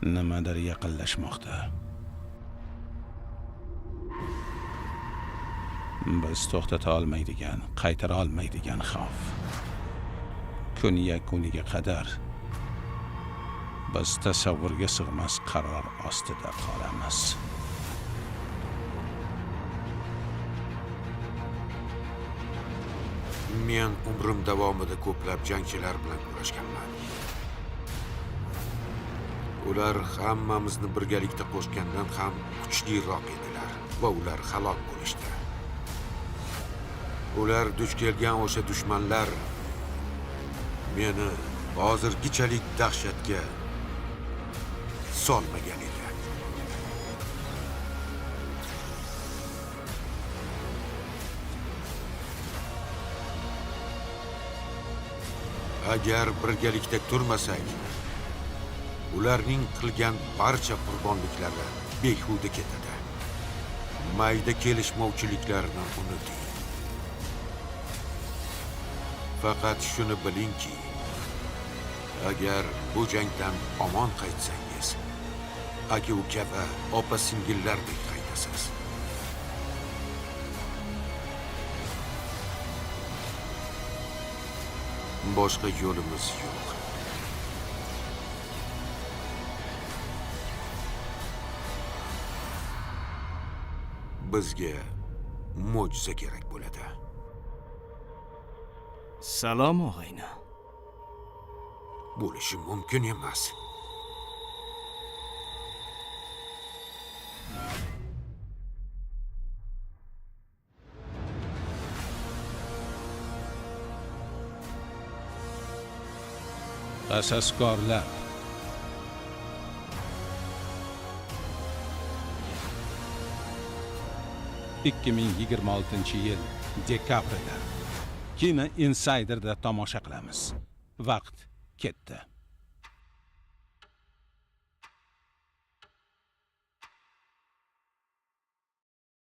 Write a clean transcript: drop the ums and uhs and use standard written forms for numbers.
Nimadir yaqinlashmoqda. Biz to'xtata olmaydigan, qaytara olmaydigan xavf. Kun yakuniga qadar biz tasavvurga sig'mas qaror ostida qolamiz. Men umrim davomida ko'plab jangchilar bilan kurashganman. Ular hammamizni birgalikda qo'shgandan ham kuchliroq edilar va ular halok bo'lishdi. Ular duch kelgan o'sha dushmanlar meni hozirgichalik dahshatga solmagan edi. Agar birgalikda turmasak, ularning qilgan barcha qurbonliklari behuda ketadi. Mayda kelishmovchiliklarni unuting. Faqat shuni bilingki, agar bu jangdan omon qaytsangiz, aka-uka va opa-singillardek qaytasiz. Boshqa yo'limiz yo'q. Bizga mo'jiza kerak bo'ladi. Salom og'ayni. Bo'lishi mumkin emas. Qasaskorlar. (2026-yil dekabrda Kino Insider'da tomosha qilamiz. Vaqt ketdi.